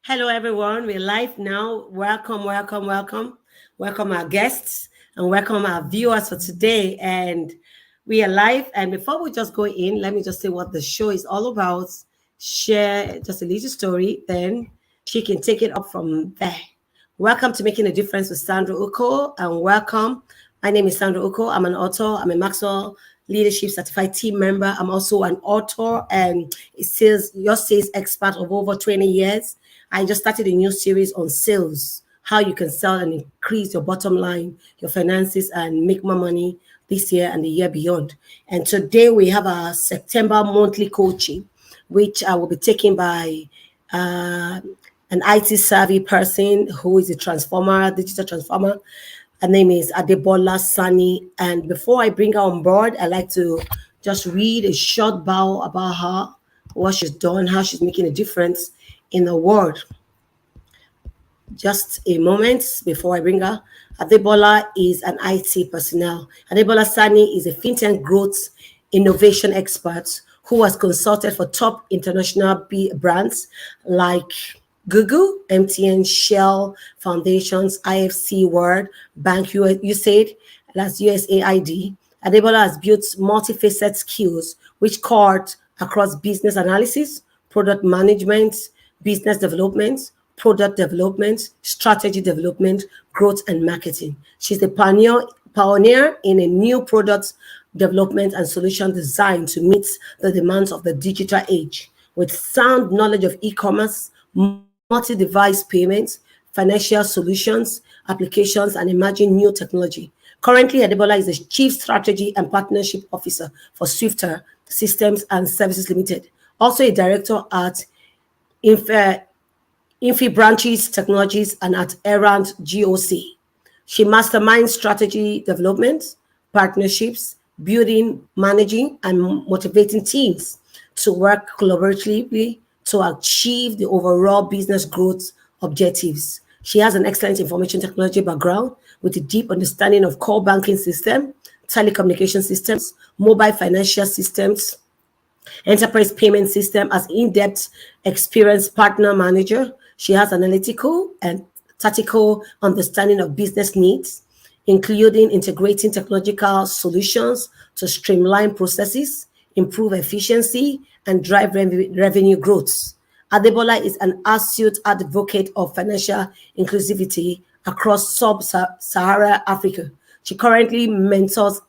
Hello, everyone. We're live now. Welcome, welcome, welcome. Welcome our guests and welcome our viewers for today. And we are live. And before we just go in, let me just say what the show is all about. Share just a little story, then she can take it up from there. Welcome to Making a Difference with Sandra Ukoh, and welcome. My name is Sandra Ukoh. I'm an author. I'm a Maxwell Leadership Certified Team Member. I'm also an author and your sales expert of over 20 years. I just started a new series on sales, how you can sell and increase your bottom line, your finances, and make more money this year and the year beyond. And today we have our September monthly coaching, which I will be taken by an IT savvy person who is a digital transformer. Her name is Adebola Sanni. And before I bring her on board, I like to just read a short bio about her, what she's done, how she's making a difference in the world. Just a moment before I bring her. Adebola is an IT personnel. Adebola Sanni is a fintech growth innovation expert who has consulted for top international brands like Google, MTN, Shell, Foundations, IFC World Bank, USAID, that's USAID. Adebola has built multi-faceted skills which cut across business analysis, product management, business development, product development, strategy development, growth, and marketing. She's a pioneer in a new product development and solution design to meet the demands of the digital age. With sound knowledge of e-commerce, multi-device payments, financial solutions, applications, and emerging new technology. Currently, Adebola is the Chief Strategy and Partnership Officer for Swifter Systems and Services Limited, also a director at Infi Branches Technologies and at Errand GOC. She masterminds strategy development, partnerships, building, managing, and motivating teams to work collaboratively to achieve the overall business growth objectives. She has an excellent information technology background with a deep understanding of core banking system, telecommunication systems, mobile financial systems, enterprise payment system. As in-depth experienced partner manager, she has analytical and tactical understanding of business needs, including integrating technological solutions to streamline processes, improve efficiency, and drive revenue growth. Adebola is an astute advocate of financial inclusivity across sub-Saharan Africa. She currently mentors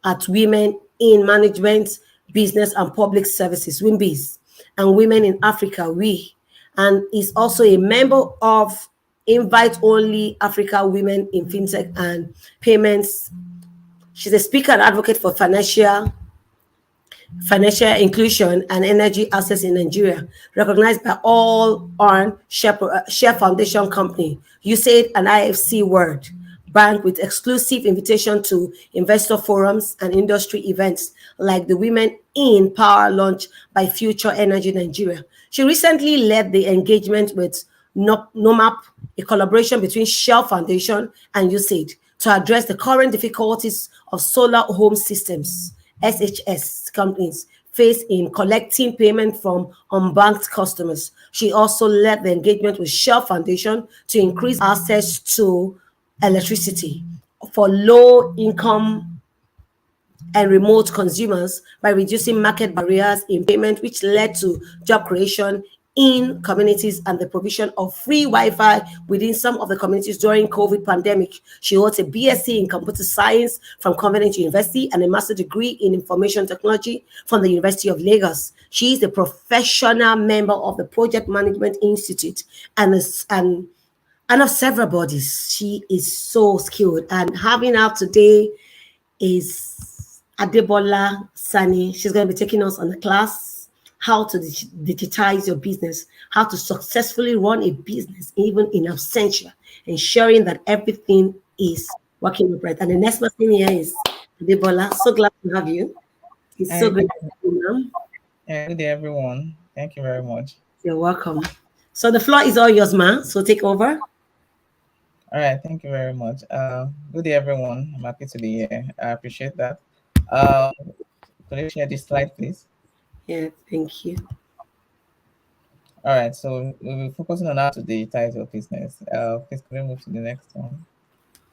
at Women in Management, Business and Public Services, WIMBIS, and Women in Africa, WE, and is also a member of Invite Only Africa Women in Fintech and Payments. She's a speaker and advocate for financial inclusion and energy access in Nigeria, recognized by all on Share Foundation Company, USAID, and IFC World Bank, with exclusive invitation to investor forums and industry events like the Women in Power launch by Future Energy Nigeria. She recently led the engagement with NOMAP, a collaboration between Shell Foundation and USAID, to address the current difficulties of solar home systems SHS companies face in collecting payment from unbanked customers. She also led the engagement with Shell Foundation to increase access to electricity for low-income and remote consumers by reducing market barriers in payment, which led to job creation in communities and the provision of free Wi-Fi within some of the communities during COVID pandemic. She holds a BSc in computer science from Covenant University and a master's degree in information technology from the University of Lagos. She is a professional member of the Project Management Institute and of several bodies. She is so skilled, and having her today is Adebola Sanni. She's going to be taking us on a class how to digitize your business, how to successfully run a business even in absentia, ensuring that everything is working right. And the next person here is Adebola. So glad to have you. It's so great to have you, ma'am. Good day, everyone. Thank you very much. You're welcome. So the floor is all yours, ma'am. So take over. All right, thank you very much. Good day, everyone. I'm happy to be here. I appreciate that. Could you share this slide, please? Yeah, thank you. All right, so we'll be focusing on how to digitize your business. Please can we move to the next one?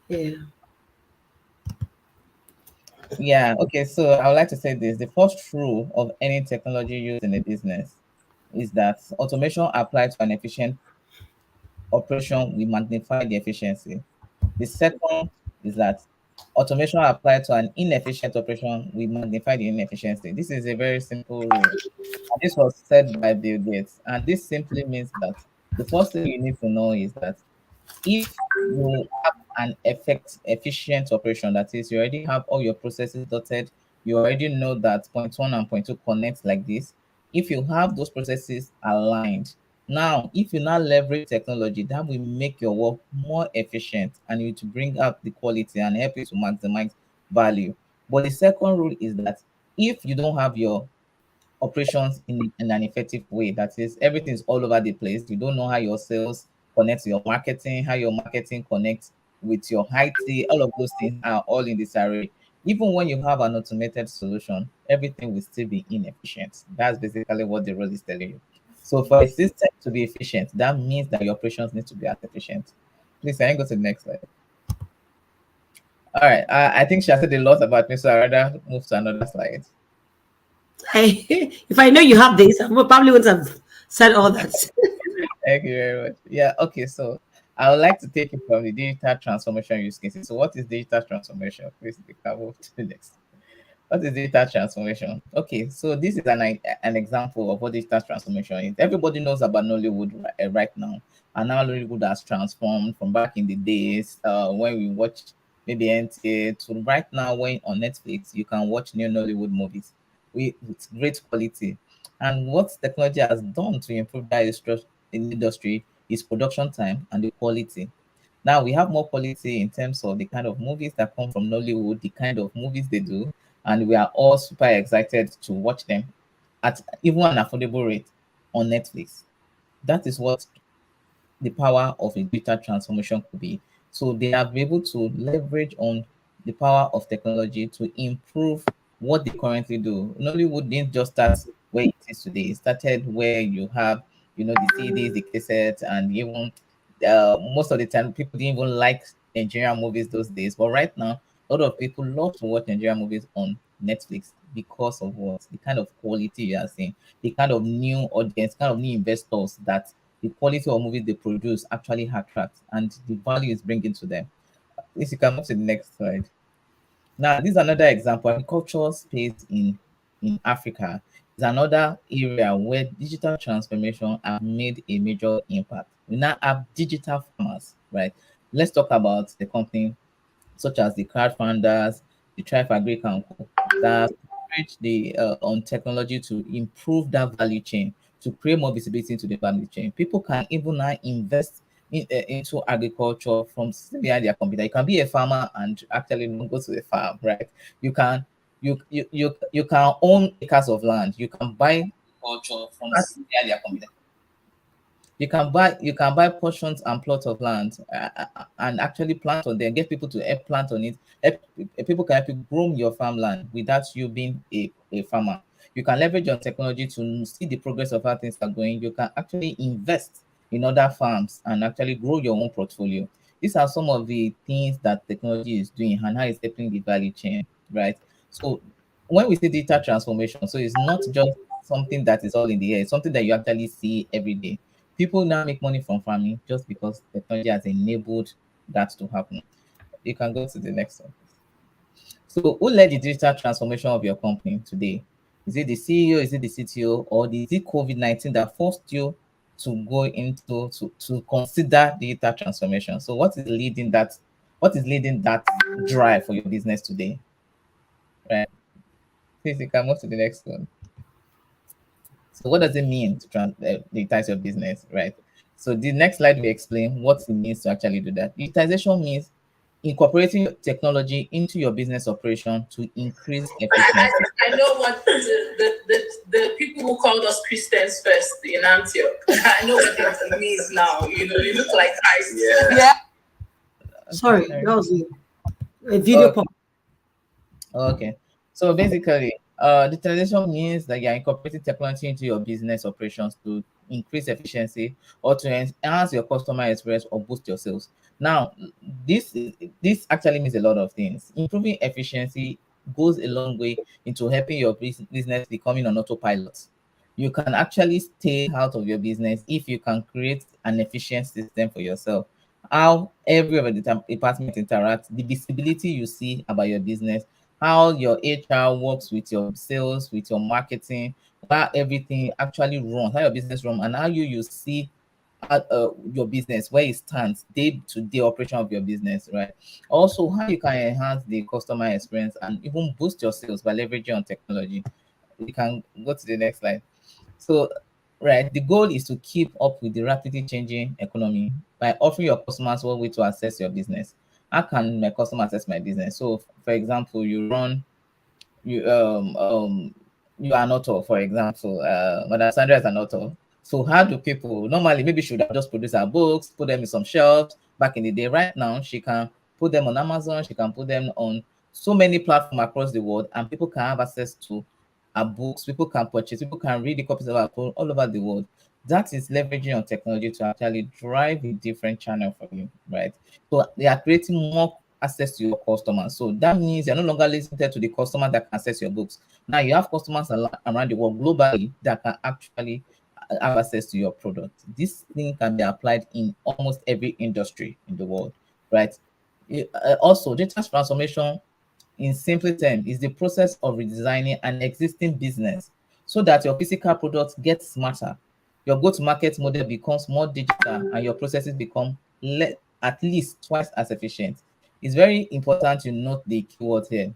Yeah. Yeah, okay, so I would like to say this. The first rule of any technology used in a business is that automation applied to an efficient operation will magnify the efficiency. The second is that automation applied to an inefficient operation will magnify the inefficiency. This is a very simple rule. And this was said by Bill Gates. And this simply means that the first thing you need to know is that if you have an efficient operation, that is, you already have all your processes dotted, you already know that point one and point two connect like this. If you have those processes aligned, now if you now leverage technology, that will make your work more efficient and you to bring up the quality and help you to maximize value. But the second rule is that if you don't have your operations in an effective way. That is, everything's all over the place. You don't know how your sales connect to your marketing, how your marketing connects with your IT. All of those things are all in this array. Even when you have an automated solution, everything will still be inefficient. That's basically what the rule is telling you. So for a system to be efficient, that means that your operations need to be as efficient. Please, can you go to the next slide? All right. I think she has said a lot about me, so I'd rather move to another slide. If I know you have this, I probably wouldn't have said all that. Thank you very much. Yeah, okay. So I would like to take it from the digital transformation use cases. So what is digital transformation? Please, we can move to the next. What is digital transformation? Okay, so this is an example of what digital transformation is. Everybody knows about Nollywood right now, and now Nollywood has transformed from back in the days when we watched maybe NTA to right now when on Netflix you can watch new Nollywood movies with great quality. And what technology has done to improve that industry is production time and the quality. Now we have more quality in terms of the kind of movies that come from Nollywood, the kind of movies they do, and we are all super excited to watch them at even an affordable rate on Netflix. That is what the power of a digital transformation could be. So they have been able to leverage on the power of technology to improve what they currently do. Nollywood didn't just start where it is today. It started where you have, the CDs, the cassettes, and even most of the time people didn't even like Nigerian movies those days. But right now, a lot of people love to watch Nigerian movies on Netflix because of what the kind of quality you are seeing, the kind of new audience, kind of new investors that the quality of movies they produce actually attracts and the value is bringing to them. If you can move to the next slide. Now, this is another example. Agricultural space in Africa is another area where digital transformation have made a major impact. We now have digital farmers, right? Let's talk about the company such as the crowdfunders, the Tribe Agric and Co. that leverage the on technology to improve that value chain, to create more visibility into the value chain. People can even now invest into agriculture from sitting behind their computer. You can be a farmer and actually not go to the farm, right? You can you can own acres of land. You can buy agriculture from sitting behind their computer. You can buy portions and plots of land and actually plant on them. Get people to help plant on it. People can help you groom your farmland without you being a farmer. You can leverage on technology to see the progress of how things are going. You can actually invest in other farms and actually grow your own portfolio. These are some of the things that technology is doing and how it's helping the value chain, right? So when we say digital transformation, so it's not just something that is all in the air. It's something that you actually see every day. People now make money from farming just because technology has enabled that to happen. You can go to the next one. So, who led the digital transformation of your company today? Is it the CEO? Is it the CTO? Or is it COVID-19 that forced you to go into to consider digital transformation? So, what is leading that? What is leading that drive for your business today? Right. Please, you can move to the next one. So what does it mean to digitize your business, right? So the next slide will explain what it means to actually do that. Digitization means incorporating technology into your business operation to increase efficiency. I know what the people who called us Christians first in Antioch. I know what it means now. You look like Christ. Yeah. Sorry, Okay. that was a video pop. Okay. So basically, digitalization means that you're incorporating technology into your business operations to increase efficiency, or to enhance your customer experience or boost your sales. Now, this actually means a lot of things. Improving efficiency goes a long way into helping your business becoming on autopilot. You can actually stay out of your business if you can create an efficient system for yourself. How every of the department interacts, the visibility you see about your business, how your HR works with your sales, with your marketing, how everything actually runs, how your business runs, and how you see your business, where it stands, day to day operation of your business, right? Also, how you can enhance the customer experience and even boost your sales by leveraging on technology. You can go to the next slide. So, right, the goal is to keep up with the rapidly changing economy by offering your customers one way to access your business. How can my customer access my business? So, for example, you you are an author, for example. Madam Sandra is an author. So how do people normally maybe should have just produced her books, put them in some shelves back in the day? Right now, she can put them on Amazon, she can put them on so many platforms across the world, and people can have access to her books, people can purchase, people can read the copies of her book all over the world. That is leveraging on technology to actually drive a different channel for you, right? So they are creating more access to your customers. So that means you're no longer limited to the customer that can access your books. Now you have customers around the world globally that can actually have access to your product. This thing can be applied in almost every industry in the world, right? Also, data transformation, in simple terms, is the process of redesigning an existing business so that your physical products get smarter, your go-to-market model becomes more digital, and your processes become at least twice as efficient. It's very important to note the keyword here.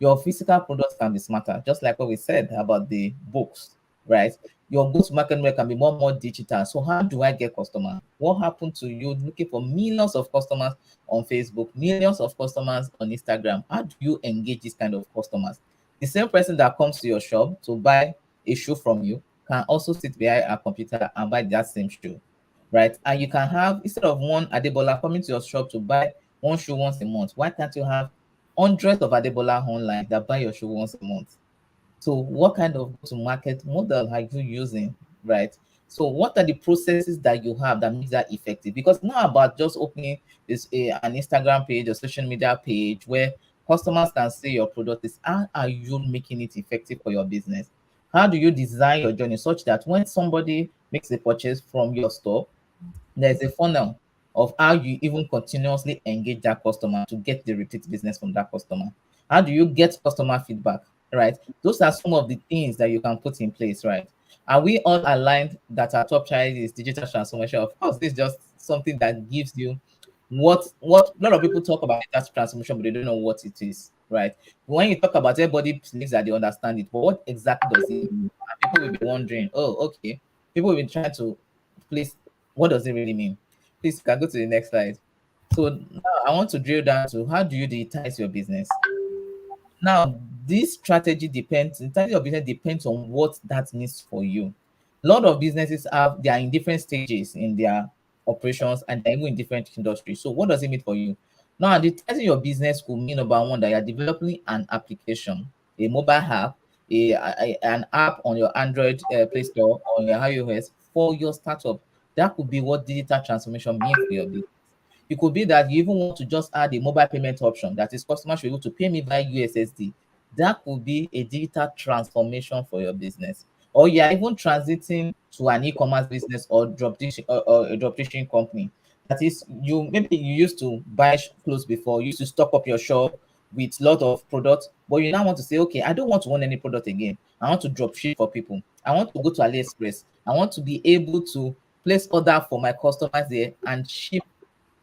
Your physical products can be smarter, just like what we said about the books, right? Your go-to-market model can be more digital. So how do I get customers? What happened to you looking for millions of customers on Facebook, millions of customers on Instagram? How do you engage this kind of customers? The same person that comes to your shop to buy a shoe from you can also sit behind a computer and buy that same shoe, right? And you can have, instead of one Adebola coming to your shop to buy one shoe once a month, why can't you have hundreds of Adebola online that buy your shoe once a month? So what kind of go-to-market model are you using, right? So what are the processes that you have that makes that effective? Because it's not about just opening an Instagram page or social media page where customers can see your product. Is how are you making it effective for your business? How do you design your journey such that when somebody makes a purchase from your store, there's a funnel of how you even continuously engage that customer to get the repeat business from that customer? How do you get customer feedback, right? Those are some of the things that you can put in place, right? Are we all aligned that our top priority is digital transformation? Of course, this is just something that gives you what a lot of people talk about data transformation, but they don't know what it is, right? When you talk about, everybody believes that they understand it, but what exactly does it mean? And people will be wondering, oh, okay. People will be trying to place, what does it really mean? Please, you can go to the next slide. So now I want to drill down to, how do you digitize your business? Now, this strategy depends, the strategy of business depends on what that means for you. A lot of businesses they are in different stages in their operations, and they're even in different industries. So what does it mean for you? Now, digitizing your business could mean, number one, that you're developing an application, a mobile app, an app on your Android Play Store or on your iOS for your startup. That could be what digital transformation means for your business. It could be that you even want to just add a mobile payment option, that is, customers should be able to pay me via USSD. That could be a digital transformation for your business. Or you are even transiting to an e-commerce business or or a dropshipping company. That is, you maybe you used to buy clothes before, you used to stock up your shop with a lot of products, but you now want to say, okay, I don't want to own any product again. I want to drop ship for people. I want to go to AliExpress. I want to be able to place order for my customers there and ship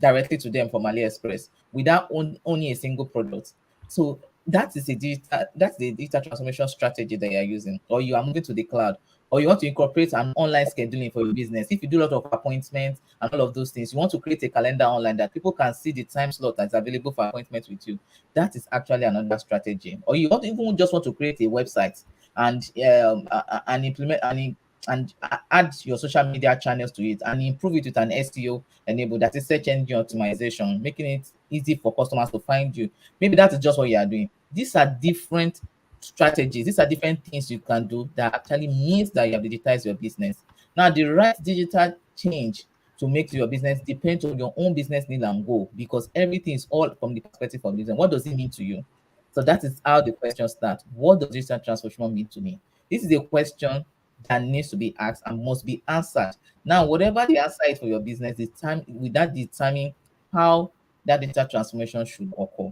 directly to them from AliExpress without owning a single product. So that's the digital transformation strategy that you're using, or you are moving to the cloud, or you want to incorporate an online scheduling for your business. If you do a lot of appointments and all of those things, you want to create a calendar online that people can see the time slot that's available for appointments with you. That is actually another strategy. Or you want even just want to create a website and implement and add your social media channels to it and improve it with an SEO enabled, that is search engine optimization, making it easy for customers to find you. Maybe that is just what you are doing. These are different strategies, these are different things you can do that actually means that you have digitized your business. Now, the right digital change to make to your business depends on your own business need and goal, because everything is all from the perspective of business. What does it mean to you? So that is how the question starts. What does digital transformation mean to me? This is a question that needs to be asked and must be answered. Now, whatever the answer is for your business, the time with that determine how that digital transformation should occur.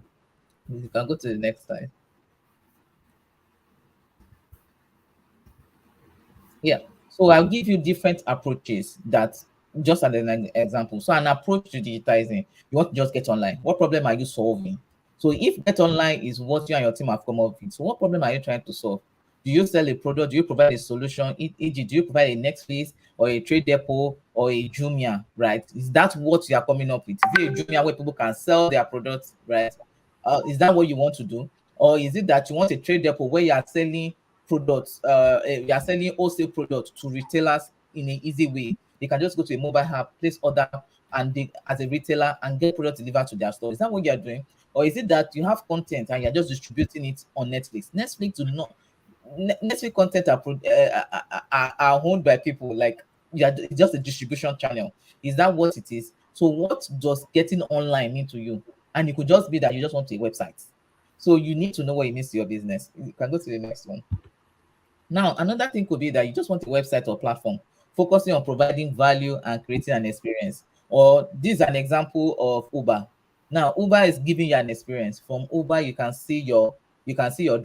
You can go to the next slide. Yeah. So I'll give you different approaches that just as an example. So an approach to digitizing, you want to just get online. What problem are you solving? So if get online is what you and your team have come up with, so what problem are you trying to solve? Do you sell a product? Do you provide a solution? E.g., do you provide a next phase or a trade depot or a Jumia, right? Is that what you are coming up with? Is it a Jumia where people can sell their products, right? Is that what you want to do? Or is it that you want a trade depot where you are selling products, you are selling wholesale products to retailers in an easy way? They can just go to a mobile app, place order, and they, as a retailer, and get products delivered to their store. Is that what you are doing? Or is it that you have content and you're just distributing it on Netflix? Netflix do not. Netflix content are owned by people. Like, yeah, it's just a distribution channel. Is that what it is? So what does getting online mean to you? And it could just be that you just want a website. So you need to know what it means to your business. You can go to the next one. Now, another thing could be that you just want a website or platform focusing on providing value and creating an experience. Or this is an example of Uber. Now, Uber is giving you an experience. From Uber, you can see your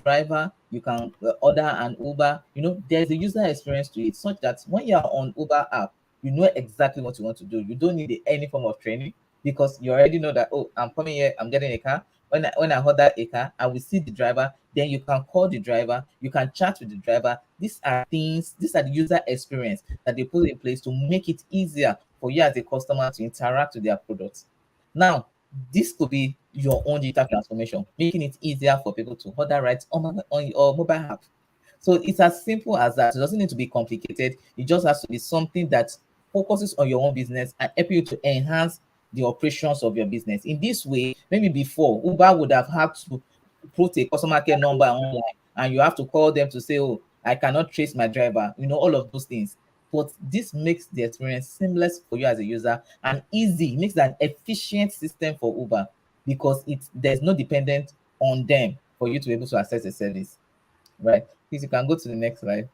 driver, you can order an Uber. You know, there's a user experience to it, such that when you're on Uber app, you know exactly what you want to do. You don't need any form of training, because you already know that, oh, I'm coming here, I'm getting a car. When I order a car, I will see the driver. Then you can call the driver, you can chat with the driver. These are things, these are the user experience that they put in place to make it easier for you as a customer to interact with their products. Now, this could be your own digital transformation, making it easier for people to order right on your mobile app. So it's as simple as that. It doesn't need to be complicated. It just has to be something that focuses on your own business and help you to enhance the operations of your business. In this way, maybe before, Uber would have had to put a customer care number online, and you have to call them to say, oh, I cannot trace my driver, you know, all of those things. But this makes the experience seamless for you as a user and easy. It makes an efficient system for Uber, because there's no dependent on them for you to be able to access the service, right? Please, you can go to the next slide.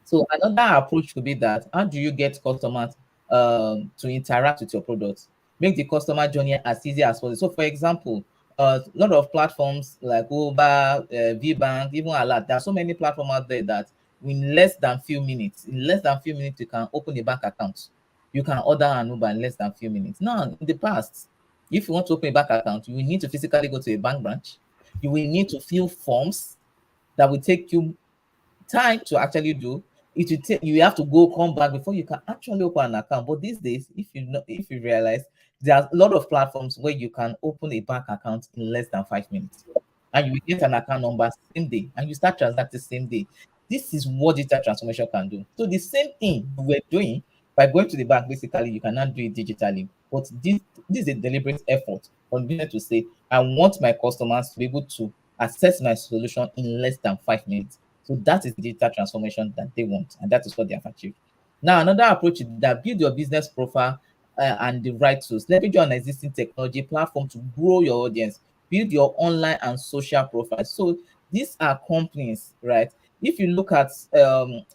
So another approach could be that, how do you get customers to interact with your products? Make the customer journey as easy as possible. So for example, a lot of platforms like Uber, VBank, even Alert, there are so many platforms out there that in less than few minutes, you can open a bank account. You can order an Uber in less than few minutes. Now, in the past, if you want to open a bank account, you will need to physically go to a bank branch. You will need to fill forms that will take you time to actually do. It will take, you have to go come back before you can actually open an account. But these days, if you realize, there are a lot of platforms where you can open a bank account in less than 5 minutes, and you will get an account number same day, and you start transacting same day. This is what digital transformation can do. So the same thing we're doing by going to the bank, basically, you cannot do it digitally. But this is a deliberate effort on business to say, I want my customers to be able to access my solution in less than 5 minutes. So that is the digital transformation that they want, and that is what they have achieved. Now, another approach is that build your business profile and the right tools. Leverage on existing technology platform to grow your audience. Build your online and social profile. So these are companies, right? If you look at some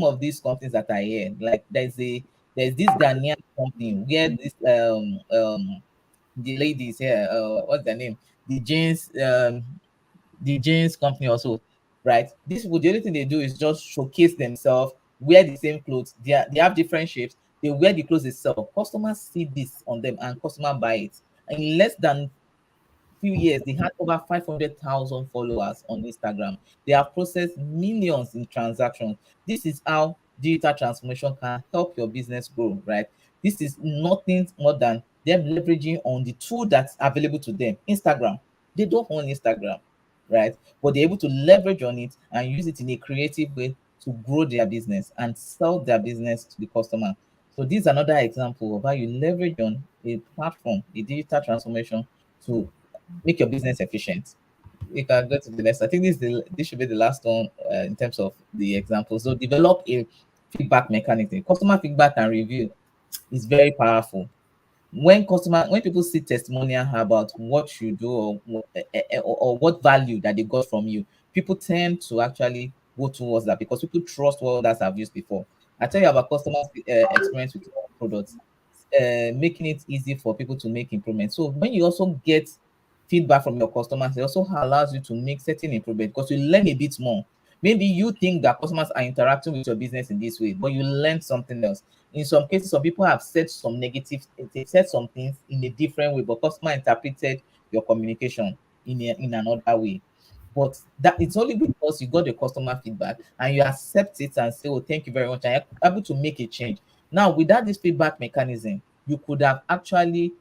of these companies that are here, like there's this Ghanaian company where this the ladies here, what's their name? The jeans the jeans company also, right? These people, the only thing they do is just showcase themselves, wear the same clothes. They have different shapes. They wear the clothes itself. Customers see this on them and customer buy it. And in less than few years, they had over 500,000 followers on Instagram. They have processed millions in transactions. This is how digital transformation can help your business grow, right? This is nothing more than them leveraging on the tool that's available to them. Instagram. They don't own Instagram, right? But they're able to leverage on it and use it in a creative way to grow their business and sell their business to the customer. So this is another example of how you leverage on a platform, a digital transformation, to make your business efficient. You can go to the next. I think this should be the last one in terms of the example. So develop a feedback mechanism. Customer feedback and review is very powerful. When people see testimonial about what you do, or what value that they got from you, people tend to actually go towards that because people trust what others have used before. I tell you about customer experience with products, making it easy for people to make improvements. So when you also get feedback from your customers, it also allows you to make certain improvements because you learn a bit more. Maybe you think that customers are interacting with your business in this way, but you learn something else. In some cases, some people have said some negative, they said some things in a different way, but customer interpreted your communication in another way. But that it's only because you got the customer feedback and you accept it and say, "Oh, thank you very much," and you're able to make a change. Now, without this feedback mechanism, you could have actually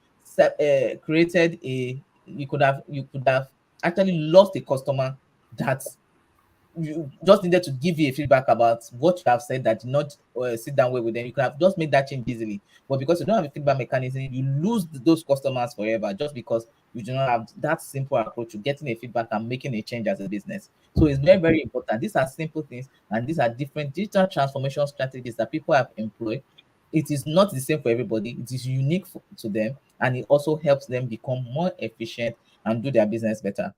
created a you could have actually lost a customer that you just needed to give you a feedback about what you have said that did not sit down well with them. You could have just made that change easily, but because you don't have a feedback mechanism, you lose those customers forever just because you do not have that simple approach to getting a feedback and making a change as a business. So it's very, very important. These are simple things, and these are different digital transformation strategies that people have employed. It is not the same for everybody. It is unique to them, and it also helps them become more efficient and do their business better.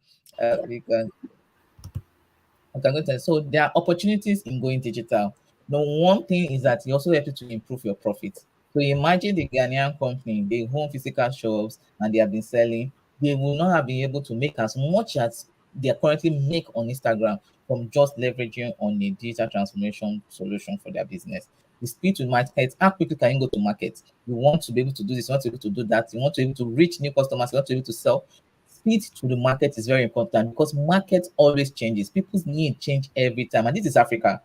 We can Okay, good. So there are opportunities in going digital. The one thing is that it also helps you to improve your profits. So imagine the Ghanaian company, they own physical shops and they have been selling. They will not have been able to make as much as they currently make on Instagram from just leveraging on a digital transformation solution for their business. The speed to market, how quickly can you go to market? You want to be able to do this, you want to be able to do that, you want to be able to reach new customers, you want to be able to sell. Speed to the market is very important because market always changes. People's need change every time, and this is Africa.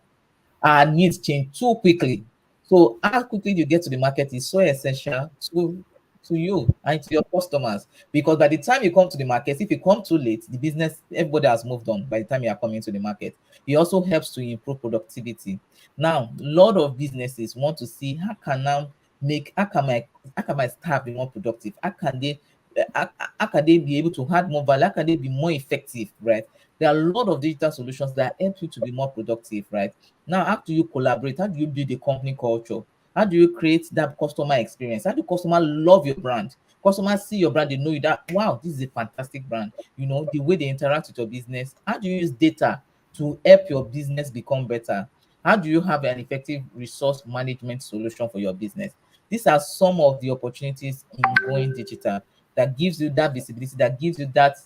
Our needs change too quickly. So how quickly you get to the market is so essential to you and to your customers. Because by the time you come to the market, if you come too late, the business, everybody has moved on by the time you are coming to the market. It also helps to improve productivity. Now, a lot of businesses want to see how can my staff be more productive? How can they be able to add more value? How can they be more effective, right? There are a lot of digital solutions that help you to be more productive, right? Now, how do you collaborate? How do you build a company culture? How do you create that customer experience? How do customer love your brand? Customers see your brand, they know you that, wow, this is a fantastic brand. You know, the way they interact with your business. How do you use data to help your business become better? How do you have an effective resource management solution for your business? These are some of the opportunities in going digital that gives you that visibility, that gives you that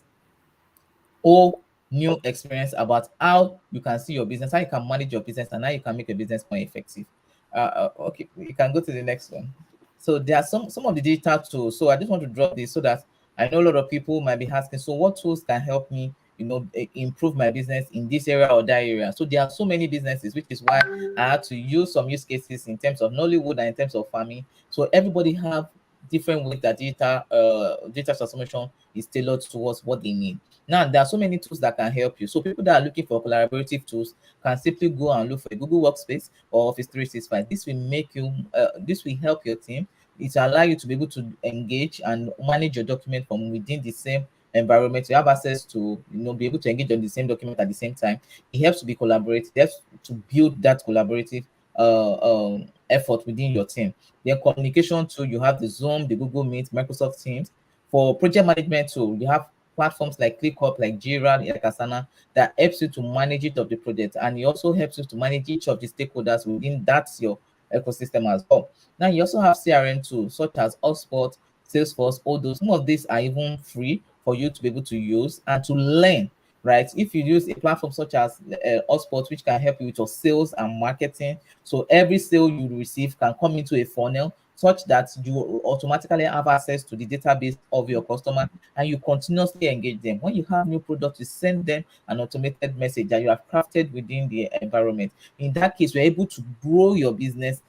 whole new experience about how you can see your business, how you can manage your business, and how you can make your business more effective. Okay, you can go to the next one. So there are some of the digital tools. So I just want to drop this so that I know a lot of people might be asking, so what tools can help me, improve my business in this area or that area? So there are so many businesses, which is why I had to use some use cases in terms of Nollywood and in terms of farming. So everybody have different ways that digital transformation is tailored towards what they need. Now, there are so many tools that can help you. So people that are looking for collaborative tools can simply go and look for a Google Workspace or Office 365. This will help your team. It will allow you to be able to engage and manage your document from within the same environment. You have access to, be able to engage on the same document at the same time. It helps to be collaborative. It helps to build that collaborative effort within your team. Then communication tool, you have the Zoom, the Google Meet, Microsoft Teams. For project management tool, you have platforms like ClickUp, like Jira, like Asana, that helps you to manage each of the projects, and it also helps you to manage each of the stakeholders within that your ecosystem as well. Now you also have CRM tools such as HubSpot, Salesforce, all those. Some of these are even free for you to be able to use and to learn. Right, if you use a platform such as HubSpot, which can help you with your sales and marketing, so every sale you receive can come into a funnel such that you automatically have access to the database of your customer and you continuously engage them. When you have new products, you send them an automated message that you have crafted within the environment. In that case, you're able to grow your business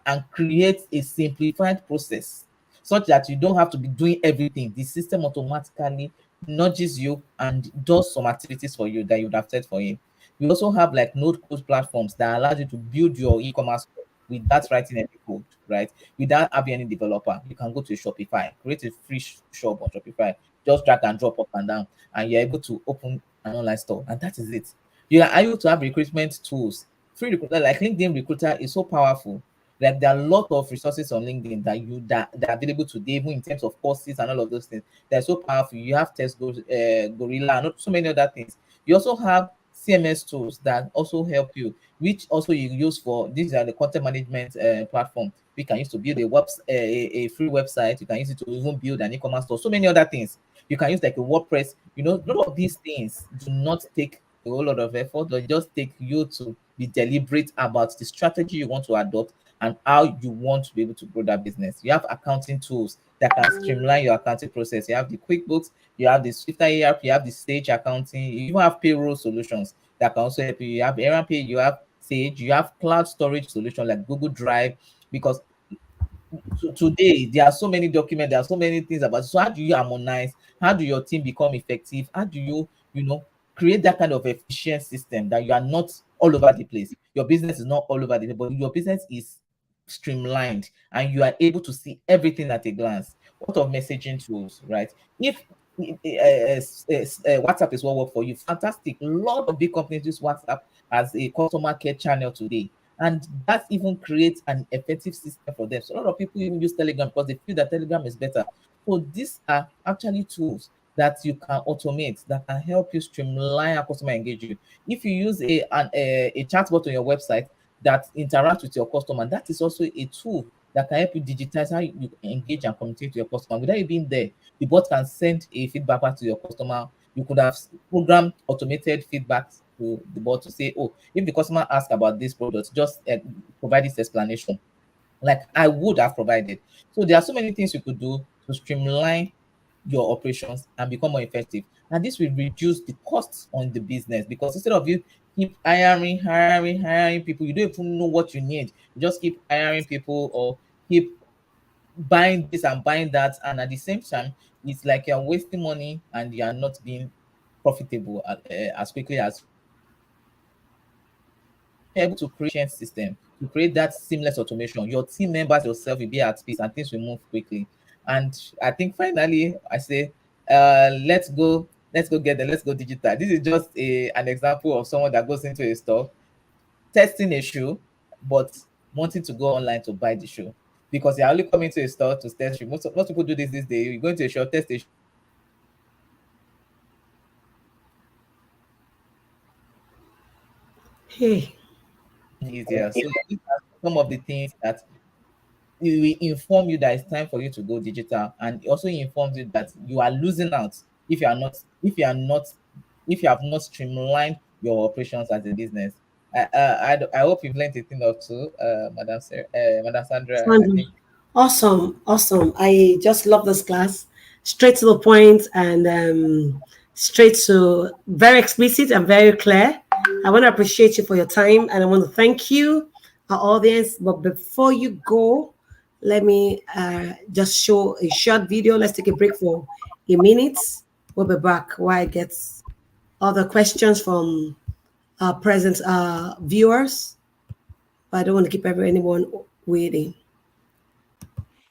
and create a simplified process such that you don't have to be doing everything. The system automatically nudges you and does some activities for you that you would have set for him. We also have like node code platforms that allow you to build your e-commerce without writing any code, right? Without having any developer. You can go to Shopify, create a free shop on Shopify, just drag and drop up and down, and you're able to open an online store, and that is it. You are able to have recruitment tools free recruiter like LinkedIn Recruiter is so powerful. Like there are a lot of resources on LinkedIn that are available today, even in terms of courses and all of those things. They're so powerful. You have Gorilla, and so many other things. You also have CMS tools that also help you, which also you use for these are the content management platform. We can use to build a free website. You can use it to even build an e-commerce store. So many other things. You can use like a WordPress. You know, none of these things do not take a whole lot of effort, or just take you to be deliberate about the strategy you want to adopt and how you want to be able to grow that business. You have accounting tools that can streamline your accounting process. You have the QuickBooks, you have the Swifter ERP, you have the Sage accounting, you even have payroll solutions that can also help you. You have AirPay, you have Sage, you have cloud storage solution like Google Drive, because today there are so many documents, there are so many things about it. So how do you harmonize? How do your team become effective? How do you, create that kind of efficient system that you are not all over the place? Your business is not all over the place, but your business is streamlined and you are able to see everything at a glance. What of messaging tools, right? If WhatsApp is what work for you, fantastic. A lot of big companies use WhatsApp as a customer care channel today, and that even creates an effective system for them. So a lot of people even use Telegram because they feel that Telegram is better. So these are actually tools that you can automate that can help you streamline how customer engage you. If you use a chatbot on your website that interacts with your customer, that is also a tool that can help you digitize how you engage and communicate with your customer. Without you being there, the bot can send a feedback back to your customer. You could have programmed automated feedback to the bot to say, oh, if the customer asks about this product, just provide this explanation like I would have provided. So there are so many things you could do to streamline your operations and become more effective. And this will reduce the costs on the business, because instead of you keep hiring people, you don't even know what you need. You just keep hiring people or keep buying this and buying that, and at the same time, it's like you're wasting money and you are not being profitable as quickly as you're able to create a system to create that seamless automation. Your team members yourself will be at peace and things will move quickly. And I think finally I say, let's go get there, let's go digital. This is just an example of someone that goes into a store testing a shoe, but wanting to go online to buy the shoe, because you're only coming to a store to test shoe. Most people do this day. You go into a shop, test a shoe Hey. easier. So these are some of the things that it will inform you that it's time for you to go digital, and it also informs you that you are losing out if you have not streamlined your operations as a business. I hope you've learned a thing or two, Madam Sandra. I Sandra. think Awesome, awesome. I just love this class. Straight to the point and straight to very explicit and very clear. I want to appreciate you for your time and I want to thank you, our audience. But before you go, let me just show a short video. Let's take a break for a minute. We'll be back while I get other questions from our present viewers. But I don't want to keep anyone waiting.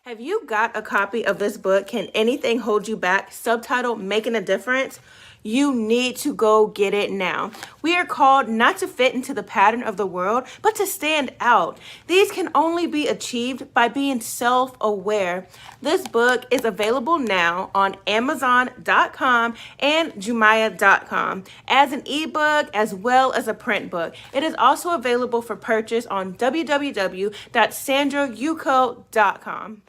Have you got a copy of this book, Can Anything Hold You Back? Subtitle, Making a Difference? You need to go get it now. We are called not to fit into the pattern of the world, but to stand out. These can only be achieved by being self-aware. This book is available now on Amazon.com and Jumaya.com as an ebook as well as a print book. It is also available for purchase on www.sandraukoh.com.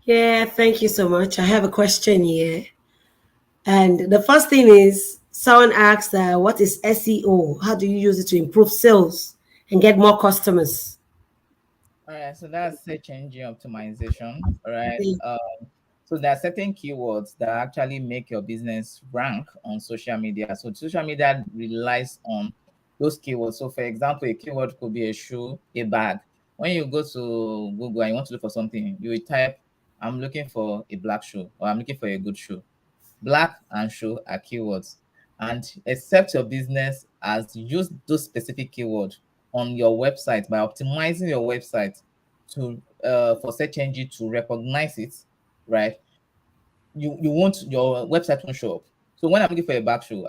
Yeah, thank you so much. I have a question here. And the first thing is, Someone asked, what is SEO? How do you use it to improve sales and get more customers? All right, so that's search engine optimization. All right. Yeah. So there are certain keywords that actually make your business rank on social media. So social media relies on those keywords. So for example, a keyword could be a shoe, a bag. When you go to Google and you want to look for something, you will type, I'm looking for a black shoe, or I'm looking for a good shoe. Black and shoe are keywords. And except your business has used those specific keywords on your website by optimizing your website to for search engine to recognize it, right? You won't, your website won't show up. So when I'm looking for a back shoe,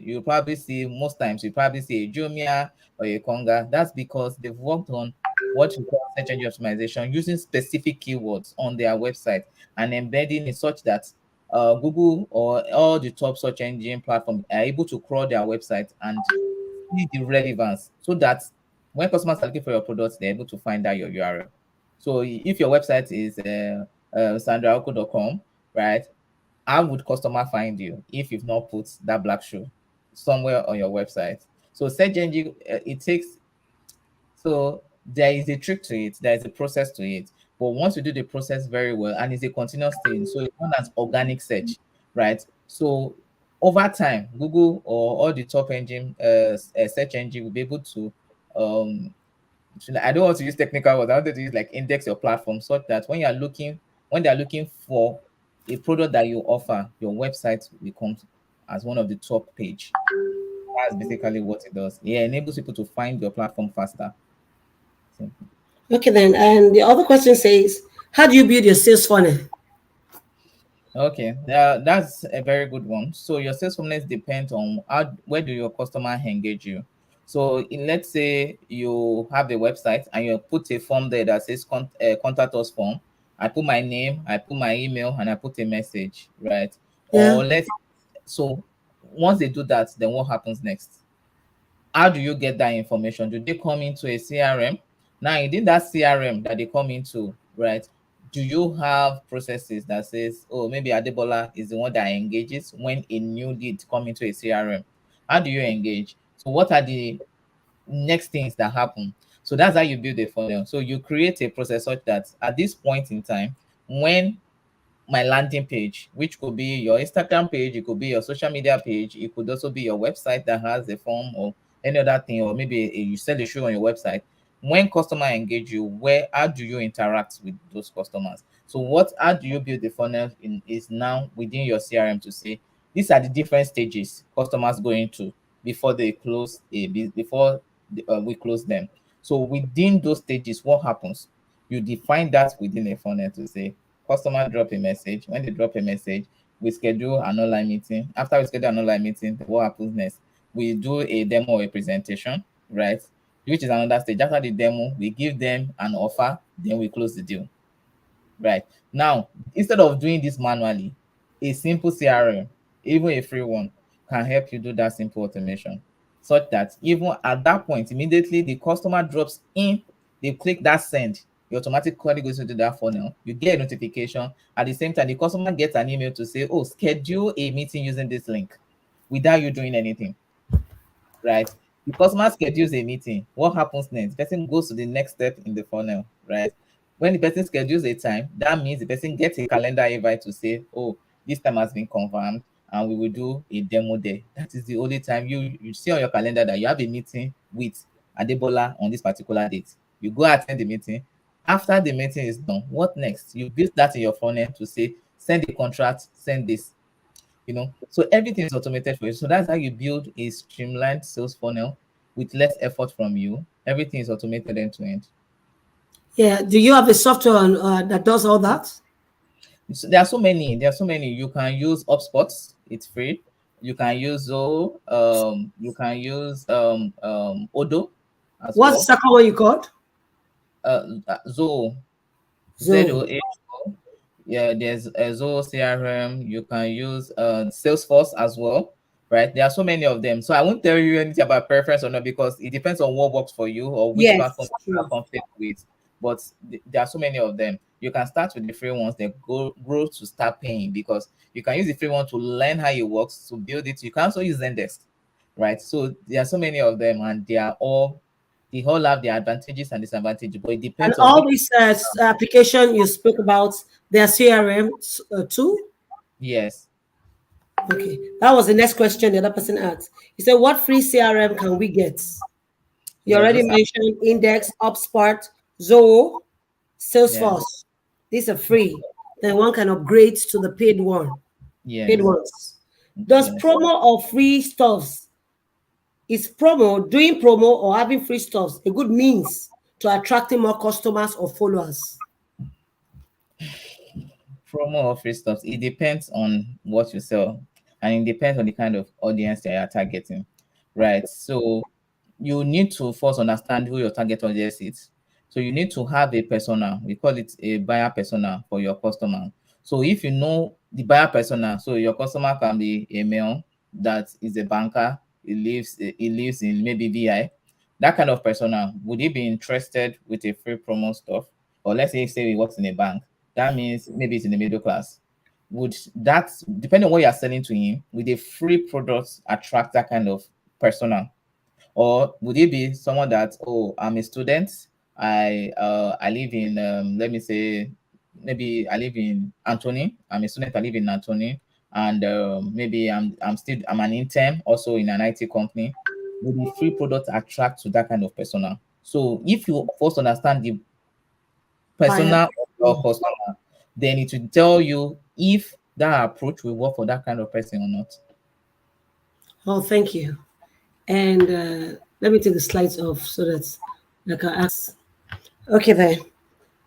you'll probably see, most times you probably see a Jumia or a Konga. That's because they've worked on what we call search engine optimization using specific keywords on their website and embedding it such that Google or all the top search engine platforms are able to crawl their website and see the relevance, so that when customers are looking for your products, they're able to find out your URL. So if your website is sandraukoh.com, right? How would customer find you if you've not put that black shoe somewhere on your website? So search engine, it takes, so there is a trick to it, there is a process to it. But once you do the process very well, and it's a continuous thing, so it's known as organic search, right? So over time, Google or all the top engine search engine will be able to I don't want to use technical words. I want to use like index your platform such that when they're looking for a product that you offer, your website becomes as one of the top page. That's basically what it does. Yeah, it enables people to find your platform faster. Simple. Okay, then. And the other question says, how do you build your sales funnel? Okay, that's a very good one. So your sales funnels depend on where do your customer engage you. So let's say you have a website and you put a form there that says contact us form. I put my name, I put my email, and I put a message, right? Yeah. Or so once they do that, then what happens next? How do you get that information? Do they come into a CRM? Now, within that CRM that they come into, right? Do you have processes that says, oh, maybe Adebola is the one that engages when a new lead come into a CRM? How do you engage? So what are the next things that happen? So that's how you build a funnel. So you create a process such that at this point in time, when my landing page, which could be your Instagram page, it could be your social media page, it could also be your website that has a form or any other thing, or maybe you sell a show on your website. When customer engage you, how do you interact with those customers? So how do you build the funnel in is now within your CRM to say these are the different stages customers go into before they close we close them. So within those stages, what happens? You define that within a funnel to say customer drop a message. When they drop a message, we schedule an online meeting. After we schedule an online meeting, what happens next? We do a demo or a presentation, right? Which is another stage. After the demo, we give them an offer, then we close the deal. Right. Now, instead of doing this manually, a simple CRM, even a free one, can help you do that simple automation. Such that even at that point, immediately the customer drops in, they click that send, you automatically goes into that funnel. You get a notification. At the same time, the customer gets an email to say, oh, schedule a meeting using this link without you doing anything, right? The customer schedules a meeting. What happens next? The person goes to the next step in the funnel, right? When the person schedules a time, that means the person gets a calendar invite to say, oh, this time has been confirmed and we will do a demo day. That is the only time you see on your calendar that you have a meeting with Adebola on this particular date. You go attend the meeting. After the meeting is done, what next? You build that in your funnel to say, send the contract, send this, so everything is automated for you. So that's how you build a streamlined sales funnel with less effort from you. Everything is automated end to end. Yeah. Do you have a software that does all that? So there are so many you can use. HubSpot, it's free. You can use Zoho. You can use Odo as What's the well. second one you called? Zoho, Zoom. Zoho. Yeah, there's a Zoho CRM. You can use Salesforce as well, right? There are so many of them. So I won't tell you anything about preference or not because it depends on what works for you or which platform Yes. you are True. confident with. but there are so many of them. You can start with the free ones, then grow to start paying, because you can use the free one to learn how it works, to build it. You can also use Zendesk, right? So there are so many of them, and they all have their advantages and disadvantages, but it And depends on all which. these application you spoke about, their CRM too. Yes, Okay, that was the next question the other person asked. He said, "What free CRM can we get?" You yes, already those are, mentioned Index, HubSpot, Zoho, yeah, Salesforce. These are free. Then one can upgrade to the paid one, paid yes, ones. Does yes. promo or free stuffs, is promo, doing promo or having free stuffs a good means to attracting more customers or followers? Promo or free stuff, it depends on what you sell, and it depends on the kind of audience that you're targeting, right? So you need to first understand who your target audience is. So you need to have a persona. We call it a buyer persona for your customer. So if you know the buyer persona, so your customer can be a male that is a banker, he lives in maybe VI. That kind of persona, would he be interested with a free promo stuff? Or let's say he works in a bank. That means maybe it's in the middle class. Would that, depending on what you're selling to him, with a free product, attract that kind of persona? Or would it be someone that, oh, I'm a student, I live in let me say, maybe I live in Anthony, I'm a student, I live in Anthony, and maybe I'm an intern also in an IT company. Would the free product attract to that kind of persona? So if you first understand the Buyer. persona of your customer, then it will tell you if that approach will work for that kind of person or not. Oh, thank you. And let me take the slides off so that I can ask. Okay, there.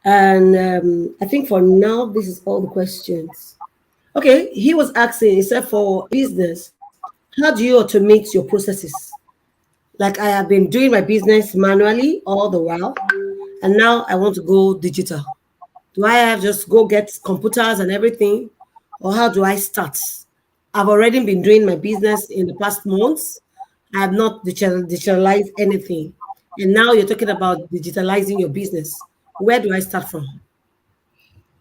And I think for now, this is all the questions. Okay, he was asking, he said, for business, how do you automate your processes? Like I have been doing my business manually all the while, and now I want to go digital. Do I have just go get computers and everything, or how do I start? I've already been doing my business in the past months. I have not digitalized anything, and now you're talking about digitalizing your business. Where do I start from?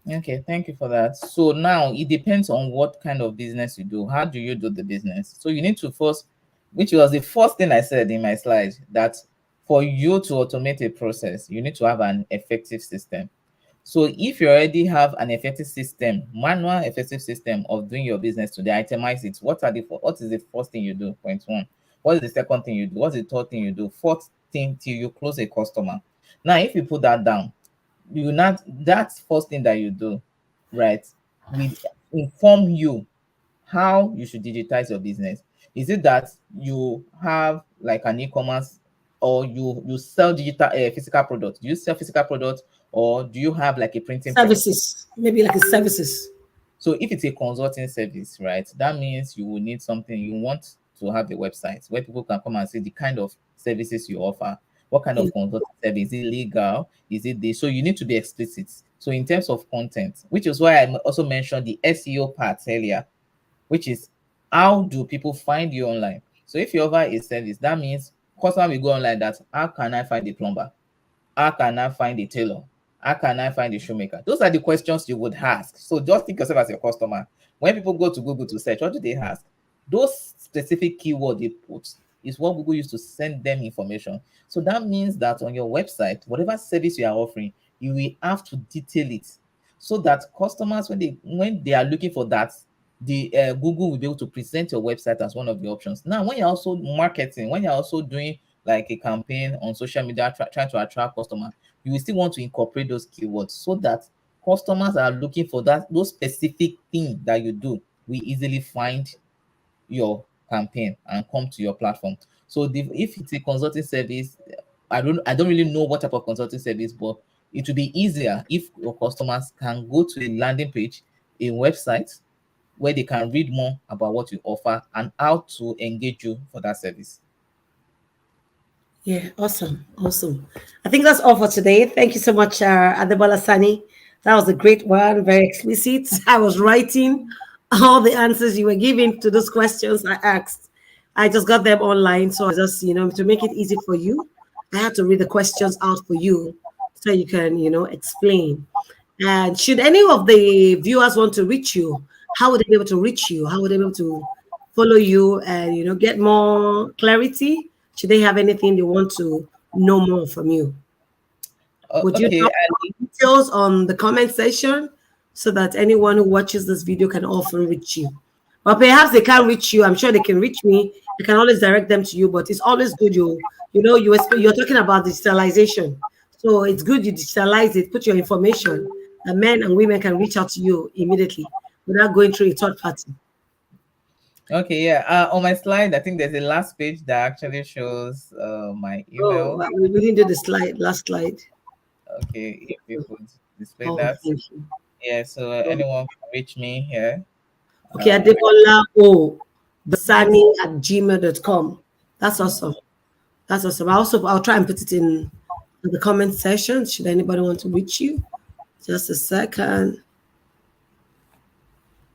Okay, thank you for that. So now it depends on what kind of business you do. How do you do the business? So you need to first, which was the first thing I said in my slide, that for you to automate a process, you need to have an effective system. So if you already have an effective system, manual effective system of doing your business to itemize it, what is the first thing you do? Point one. What is the second thing you do? What's the third thing you do? Fourth thing till you close a customer. Now, if you put that down, you not that's first thing that you do, right? We inform you how you should digitize your business. Is it that you have like an e-commerce, or you sell digital physical products? Do you sell physical products, or do you have like a printing press? Services, maybe like a services. So if it's a consulting service, right, that means you will need something. You want to have a website where people can come and see the kind of services you offer. What kind Yeah. of consulting service? Is it legal? Is it this? So you need to be explicit. So in terms of content, which is why I also mentioned the SEO part earlier, which is how do people find you online? So if you offer a service, that means customer will go online, that how can I find a plumber? How can I find a tailor? How can I find a shoemaker? Those are the questions you would ask. So just think yourself as your customer. When people go to Google to search, what do they ask? Those specific keywords they put is what Google used to send them information. So that means that on your website, whatever service you are offering, you will have to detail it so that customers, when they are looking for that, the Google will be able to present your website as one of the options. Now, when you're also marketing, when you're also doing like a campaign on social media, trying to attract customers, you will still want to incorporate those keywords so that customers are looking for those specific things that you do will easily find your campaign and come to your platform. So if it's a consulting service, I don't really know what type of consulting service, but it will be easier if your customers can go to a landing page, a website, where they can read more about what you offer and how to engage you for that service. Yeah, awesome, awesome. I think that's all for today. Thank you so much, Adebola Sanni. That was a great one, very explicit. I was writing all the answers you were giving to those questions I asked. I just got them online, so I just, to make it easy for you, I had to read the questions out for you so you can, explain. And should any of the viewers want to reach you, how would they be able to reach you? How would they be able to follow you and, get more clarity? Should they have anything they want to know more from you? Would you Okay, drop details on the comment section so that anyone who watches this video can often reach you? Or perhaps they can't reach you. I'm sure they can reach me. I can always direct them to you, but it's always good you're talking about digitalization. So it's good you digitalize it, put your information, and men and women can reach out to you immediately without going through a third party. okay, yeah. On my slide, I think there's a last page that actually shows my Oh, email. we didn't do the last slide. Okay, if you could display Oh, that. thank you. Yeah, so Oh, anyone can reach me here. okay, Uh, Adebola yes. Sanni at gmail.com. That's awesome. That's awesome. I'll try and put it in the comment section. Should anybody want to reach you? Just a second.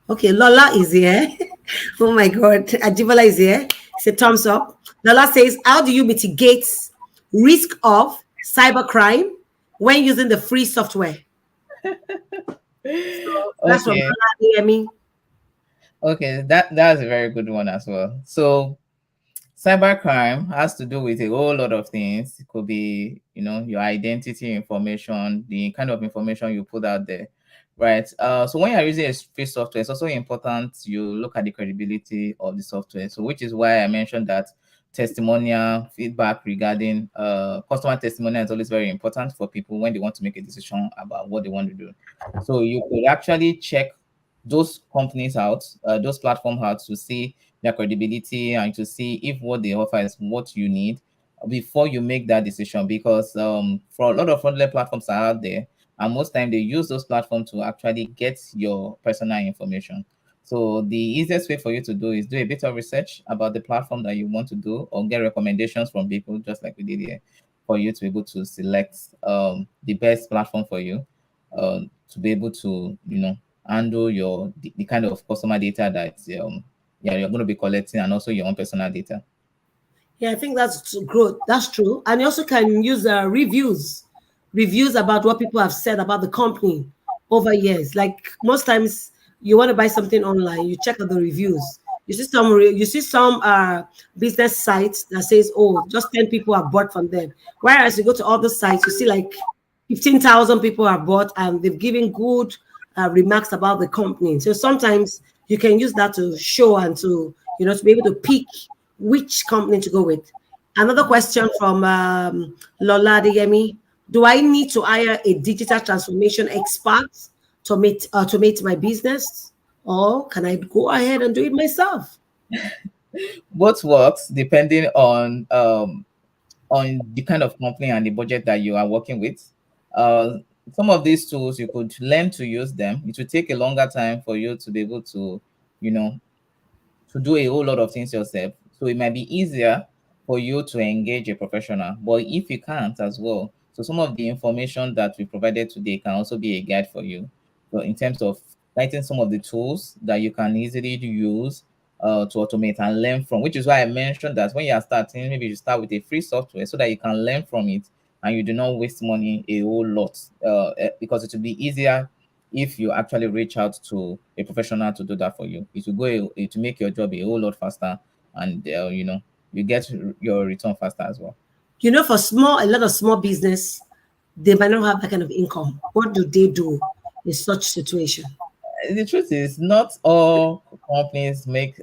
Okay, Lola is here. Oh my God. Adebola is here. It's a thumbs up. Lola says, how do you mitigate risk of cybercrime when using the free software? That's from Okay. Lola AME. Okay, that's a very good one as well. So cybercrime has to do with a whole lot of things. It could be, your identity information, the kind of information you put out there, right? So when you're using a free software, it's also important you look at the credibility of the software. So which is why I mentioned that testimonial feedback regarding customer testimonial is always very important for people when they want to make a decision about what they want to do. So you could actually check those companies out, those platforms out to see their credibility and to see if what they offer is what you need before you make that decision. Because for a lot of fraudulent platforms are out there, and most time they use those platforms to actually get your personal information. So the easiest way for you to do is do a bit of research about the platform that you want to do, or get recommendations from people, just like we did here, for you to be able to select the best platform for you, to be able to handle the kind of customer data that you're going to be collecting, and also your own personal data. Yeah, I think that's good. That's true. And you also can use reviews about what people have said about the company over years. Like most times, you want to buy something online, you check out the reviews. You see some business sites that says, "Oh, just 10 people have bought from them." Whereas you go to other sites, you see like 15,000 people have bought, and they've given good remarks about the company. So sometimes you can use that to show and to be able to pick which company to go with. Another question from Lola Adeyemi. Do I need to hire a digital transformation expert to automate my business, or can I go ahead and do it myself? Both works depending on the kind of company and the budget that you are working with. Uh, some of these tools you could learn to use them. It will take a longer time for you to be able to, you know, to do a whole lot of things yourself. So it might be easier for you to engage a professional. But if you can't as well, so some of the information that we provided today can also be a guide for you. So in terms of writing some of the tools that you can easily use to automate and learn from, which is why I mentioned that when you are starting, maybe you start with a free software so that you can learn from it and you do not waste money a whole lot, because it will be easier if you actually reach out to a professional to do that for you. It will make your job a whole lot faster, and you get your return faster as well. For a lot of small business, they might not have that kind of income. What do they do in such situation? The truth is, not all companies make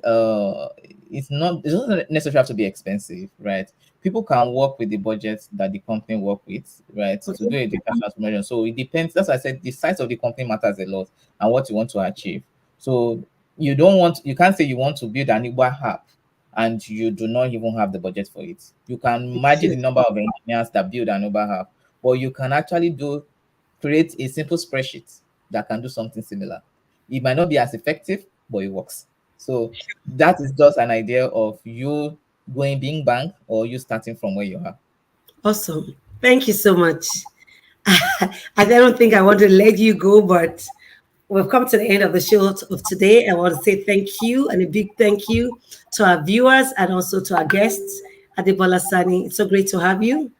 it doesn't necessarily have to be expensive, right? People can work with the budget that the company work with, right, to do Okay. a data transformation. So it depends. That's why I said the size of the company matters a lot, and what you want to achieve. So you can't say you want to build an Uber app and you do not even have the budget for it. You can imagine the number of engineers that build an Uber app, but you can actually create a simple spreadsheet that can do something similar. It might not be as effective, but it works. So that is just an idea of you going being bank or you starting from where you are. Awesome. Thank you so much. I don't think I want to let you go, but we've come to the end of the show of today. I want to say thank you, and a big thank you to our viewers and also to our guests, Adebola Sanni. It's so great to have you.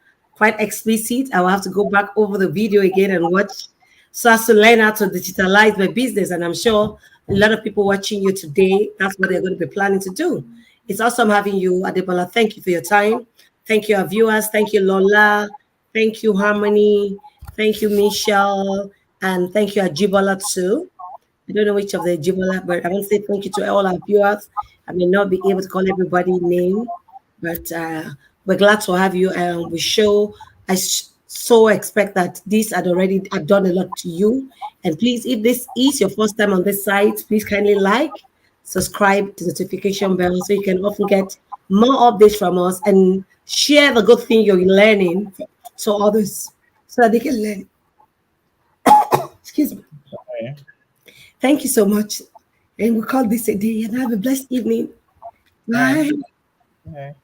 quite explicit. I will have to go back over the video again and watch so as to learn how to digitalize my business. And I'm sure a lot of people watching you today, that's what they're going to be planning to do. It's awesome having you, Adebola. Thank you for your time. Thank you, our viewers. Thank you, Lola. Thank you, Harmony. Thank you, Michelle. And thank you, Ajibola, too. I don't know which of the Ajibola, but I want to say thank you to all our viewers. I may not be able to call everybody name, but we're glad to have you. And we show, so expect that this had done a lot to you. And please, if this is your first time on this site, please kindly like, subscribe to the notification bell so you can often get more updates from us and share the good thing you're learning to others so that they can learn. Excuse me. Okay. Thank you so much. And we'll call this a day and have a blessed evening. Bye. Bye.